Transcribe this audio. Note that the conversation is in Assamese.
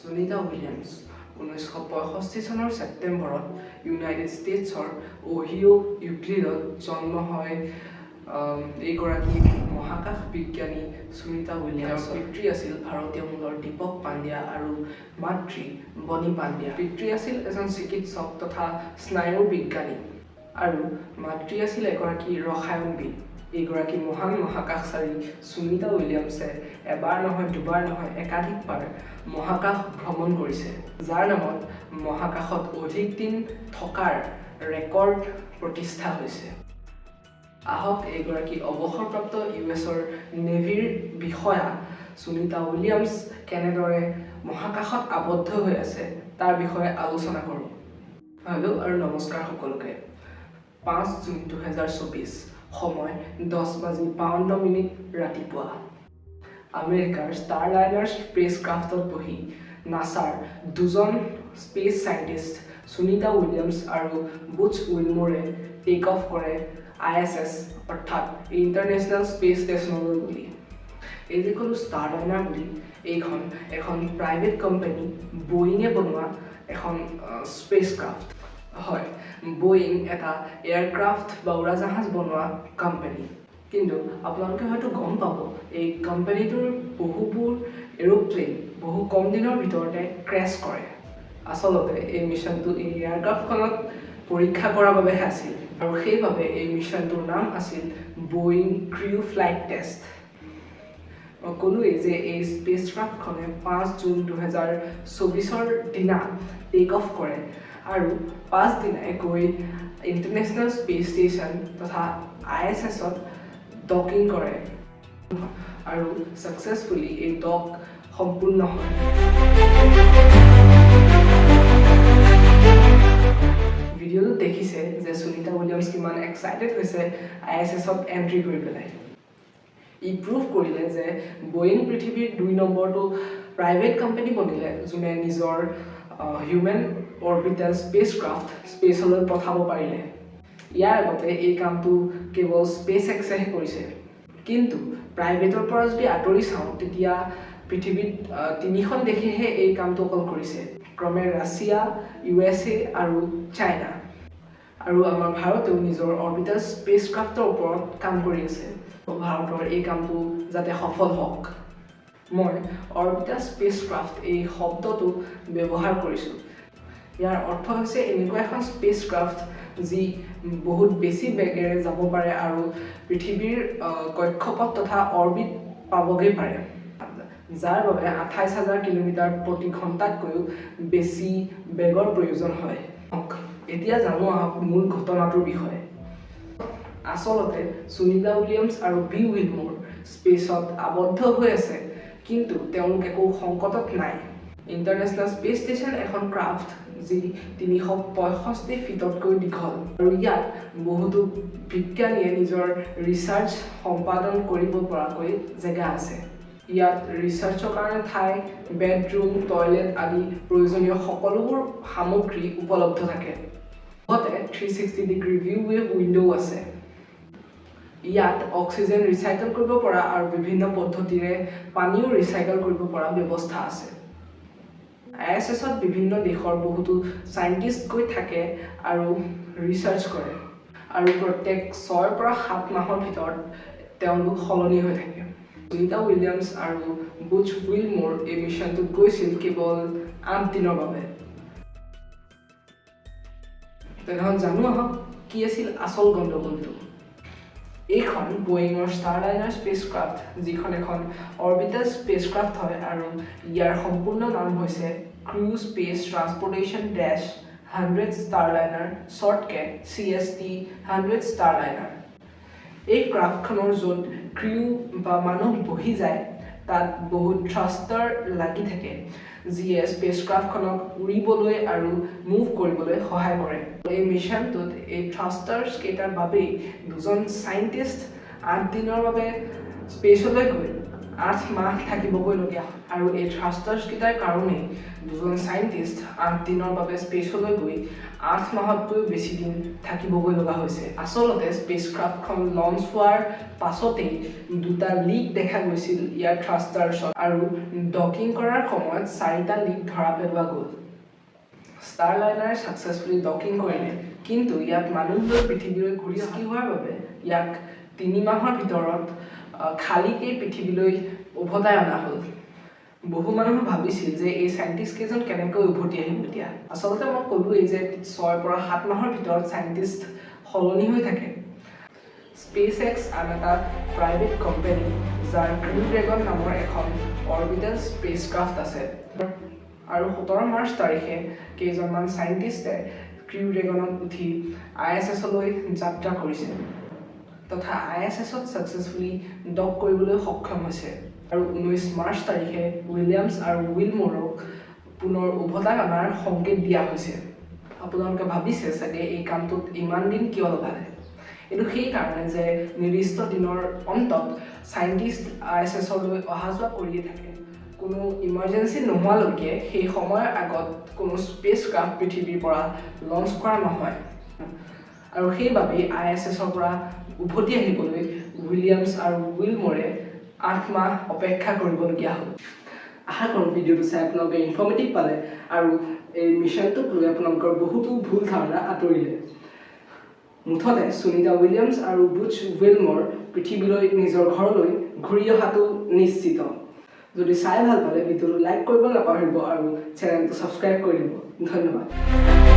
সুনিতা উইলিয়ামছ 1965 চনৰ ছেপ্টেম্বৰত ইউনাইটেড ষ্টেটছৰ অহিও ইউক্লিডত জন্ম হয়। এইগৰাকী মহাকাশ বিজ্ঞানী সুনিতা উইলিয়ামছৰ পিতৃ আছিল ভাৰতীয় মূলৰ দীপক পাণ্ডিয়া আৰু মাতৃ বনি পাণ্ডিয়া। পিতৃ আছিল এজন চিকিৎসক তথা স্নায়ুৰ বিজ্ঞানী আৰু মাতৃ আছিল এগৰাকী ৰসায়নবিদ। এইগৰাকী মহান মহাকাশচাৰী সুনিতা উইলিয়ামছে এবাৰ নহয় দুবাৰ নহয় একাধিকবাৰ মহাকাশ ভ্ৰমণ কৰিছে, যাৰ নামত মহাকাশত অধিক দিন থকাৰ ৰেকৰ্ড প্ৰতিষ্ঠা হৈছে। আহক এইগৰাকী অৱসৰপ্ৰাপ্ত US-ৰ নেভিৰ বিষয়া সুনিতা উইলিয়ামছ কেনেদৰে মহাকাশত আবদ্ধ হৈ আছে তাৰ বিষয়ে আলোচনা কৰোঁ। হেল্ল' আৰু নমস্কাৰ সকলোকে। 5 জুন 2024 সময় 10:52 ৰাতিপুৱা। আমেৰিকাৰ ষ্টাৰলাইনাৰ স্পেচক্ৰাফ্টত বহি নাছাৰ দুজন স্পেচ চাইণ্টিষ্ট সুনিতা উইলিয়ামছ আৰু বুচ উইলমৰে টেক অফ কৰে ISS অৰ্থাৎ ইণ্টাৰনেশ্যনেল স্পেচ ষ্টেচনলৈ বুলি। এই যে ক'লো ষ্টাৰলাইনাৰ বুলি, এইখন এখন প্ৰাইভেট কোম্পানী বয়িঙে বনোৱা এখন স্পেচক্ৰাফ্ট হয়। বয়িং এটা এয়াৰক্ৰাফ্ট বা উৰাজাহাজ বনোৱা কোম্পানী। কিন্তু আপোনালোকে হয়তো গম পাব এই কোম্পানীটোৰ বহুবোৰ এৰোপ্লেন বহু কম দিনৰ ভিতৰতে ক্ৰেছ কৰে। আচলতে এই মিছনটো এই এয়াৰক্ৰাফ্টখনত পৰীক্ষা কৰাৰ বাবেহে আছিল আৰু সেইবাবে এই মিছনটোৰ নাম আছিল বয়িং ক্ৰিউ ফ্লাইট টেষ্ট। মই ক'লোৱেই যে এই স্পেচক্ৰাফ্টখনে 5 জুন 2024 দিনা টেক অফ কৰে আৰু পাছদিনাই গৈ ইণ্টাৰনেশ্যনেল স্পেচ ষ্টেচন তথা ISS-ত ডকিং কৰে আৰু ছাকচেছফুলি এই ডক সম্পূৰ্ণ হয়। ভিডিঅ'টোত দেখিছে যে সুনিতা উইলিয়ামছ কিমান এক্সাইটেড হৈছে ISS-ত এণ্ট্ৰি কৰি পেলাই। ই প্ৰুভ কৰিলে যে বয়িং পৃথিৱীৰ 2 নম্বৰটো প্ৰাইভেট কোম্পানী বনিলে যোনে নিজৰ হিউমেন অৰ্বিটেল স্পেচক্ৰাফ্ট স্পেচলৈ পঠাব পাৰিলে। ইয়াৰ আগতে এই কামটো কেৱল স্পেচ এক্সেহে কৰিছে। কিন্তু প্ৰাইভেটৰ পৰা যদি আঁতৰি চাওঁ তেতিয়া পৃথিৱীত 3খন দেশেহে এই কামটো অকল কৰিছে, ক্ৰমে ৰাছিয়া, USA আৰু চাইনা। আৰু আমাৰ ভাৰতেও নিজৰ অৰ্বিটেল স্পেচক্ৰাফ্টৰ ওপৰত কাম কৰি আছে। ভাৰতৰ এই কামটো যাতে সফল হওক। মই অৰ্বিটেল স্পেচক্ৰাফ্ট এই শব্দটো ব্যৱহাৰ কৰিছোঁ। ইয়াৰ অৰ্থ হৈছে এনেকুৱা এখন স্পেচক্ৰাফ্ট যি বহুত বেছি বেগেৰে যাব পাৰে আৰু পৃথিৱীৰ কক্ষপথ তথা অৰ্বিট পাবগৈ পাৰে, যাৰ বাবে 28,000 কিলোমিটাৰ প্ৰতি ঘণ্টাতকৈও বেছি বেগৰ প্ৰয়োজন হয়। এতিয়া জানো আহক মূল ঘটনাটোৰ বিষয়ে। আচলতে সুনিতা উইলিয়ামছ আৰু বি উইলমোৰ স্পেচত আবদ্ধ হৈ আছে, কিন্তু তেওঁলোক একো সংকটত নাই। ইণ্টাৰনেশ্যনেল স্পেচ ষ্টেচন এখন ক্ৰাফ্ট যি 365 ফিটতকৈ দীঘল আৰু ইয়াত বহুতো বিজ্ঞানীয়ে নিজৰ ৰিচাৰ্চ সম্পাদন কৰিব পৰাকৈ জেগা আছে। ইয়াত ৰিচাৰ্চৰ কাৰণে ঠাই, বেডৰুম, টয়লেট আদি প্ৰয়োজনীয় সকলোবোৰ সামগ্ৰী উপলব্ধ থাকে। লগতে 360 ডিগ্ৰী ভিউ উইণ্ডো আছে। ইয়াত অক্সিজেন ৰিচাইকেল কৰিব পৰা আৰু বিভিন্ন পদ্ধতিৰে পানীও ৰিচাইকেল কৰিব পৰা ব্যৱস্থা আছে। ISS-ত বিভিন্ন দেশৰ বহুতো চাইণ্টিষ্ট গৈ থাকে আৰু ৰিচাৰ্চ কৰে আৰু প্ৰত্যেক 6 পৰা 7 মাহৰ ভিতৰত তেওঁলোক সলনি হৈ থাকে। সুনিতা উইলিয়ামছ আৰু বুচ উইলমোৰ এই মিছনটোত গৈছিল কেৱল 8 দিনৰ বাবে। তেনেহ'লে জানো আহক কি আছিল আচল গণ্ডগোলটো। এইখন বয়িঙৰ ষ্টাৰলাইনাৰ স্পেচক্ৰাফ্ট, যিখন এখন অৰ্বিটেল স্পেচক্ৰাফ্ট হয় আৰু ইয়াৰ সম্পূৰ্ণ নাম হৈছে ক্ৰু স্পেচ ট্ৰান্সপৰ্টেশ্যন -100 ষ্টাৰলাইনাৰ, শ্বৰ্টকে CST-100 ষ্টাৰলাইনাৰ। এই ক্ৰাফ্টখনৰ য'ত ক্ৰিউ বা মানুহ বহি যায় তাত বহুত থ্ৰাষ্টাৰ লাগি থাকে, যিয়ে স্পেচক্ৰাফ্টখনক উৰিবলৈ আৰু মুভ কৰিবলৈ সহায় কৰে। এই মিছনটোত এই থ্ৰাষ্টাৰ্ছ কেইটাৰ বাবেই দুজন চাইণ্টিষ্ট 8 দিনৰ বাবে স্পেচলৈ গৈ 8 মাহ থাকিবগৈলগীয়া আৰু এই থ্ৰাষ্টাৰ্ছকেইটাৰ কাৰণেই দুজন চাইণ্টিষ্ট 8 দিনৰ বাবে স্পেচলৈ গৈ 8 মাহতকৈও বেছি দিন থাকিবগৈ লগা হৈছে। আচলতে স্পেচক্ৰাফ্টখন লঞ্চ হোৱাৰ পাছতেই দুটা লিক দেখা গৈছিল ইয়াৰ থ্ৰাষ্টাৰ্ছত আৰু ডকিং কৰাৰ সময়ত 4টা লিক ধৰা পেলোৱা গ'ল। ষ্টাৰলাইনাৰে ছাকচেছফুলি ডকিং কৰিলে, কিন্তু ইয়াত মানুহ লৈ পৃথিৱীলৈ ঘূৰি হোৱাৰ বাবে ইয়াক 3 মাহৰ ভিতৰত খালীকেই পৃথিৱীলৈ উভতাই অনা হ'ল। বহু মানুহে ভাবিছিল যে এই চাইণ্টিষ্ট কেইজন কেনেকৈ উভতি আহিব এতিয়া। আচলতে মই ক'লোৱেই যে 6 পৰা 7 মাহৰ ভিতৰত চাইণ্টিষ্ট সলনি হৈ থাকে। স্পেচ এক্স আন এটা প্ৰাইভেট কোম্পানী যাৰ ক্ৰিউ ড্ৰেগন নামৰ এখন অৰ্বিটেল স্পেচক্ৰাফ্ট আছে আৰু 17 মাৰ্চ তাৰিখে কেইজনমান চাইণ্টিষ্টে ক্ৰিউ ড্ৰেগনত উঠি ISS-লৈ যাত্ৰা কৰিছে তথা ISS-ত ছাকচেছফুলি ডক কৰিবলৈ সক্ষম হৈছে আৰু 19 মাৰ্চ তাৰিখে উইলিয়ামছ আৰু উইলমৰক পুনৰ উভতাই অনাৰ সংকেত দিয়া হৈছে। আপোনালোকে ভাবিছে চাগে এই কামটোত ইমান দিন কিয় লগালে? এইটো সেইকাৰণে যে নিৰ্দিষ্ট দিনৰ অন্তত চাইণ্টিষ্ট ISS-লৈ অহা যোৱা কৰিয়ে থাকে। কোনো ইমাৰ্জেঞ্চি নোহোৱালৈকে সেই সময়ৰ আগত কোনো স্পেচক্ৰাফ্ট পৃথিৱীৰ পৰা লঞ্চ কৰা নহয় আৰু সেইবাবেই ISS-ৰ পৰা উভতি আহিবলৈ উইলিয়ামছ আৰু উইলমৰে 8 মাহ অপেক্ষা কৰিবলগীয়া হ'ল। আশা কৰোঁ ভিডিঅ'টো চাই আপোনালোকে ইনফৰ্মেটিভ পালে আৰু এই মিছনটোক লৈ আপোনালোকৰ বহুতো ভুল ধাৰণা আঁতৰিলে। মুঠতে সুনিতা উইলিয়ামছ আৰু ব্ৰুচ উইলমৰ পৃথিৱীলৈ নিজৰ ঘৰলৈ ঘূৰি অহাটো নিশ্চিত। যদি চাই ভাল পালে ভিডিঅ'টো লাইক কৰিব নাপাহৰিব আৰু চেনেলটো ছাবস্ক্ৰাইব কৰি দিব। ধন্যবাদ।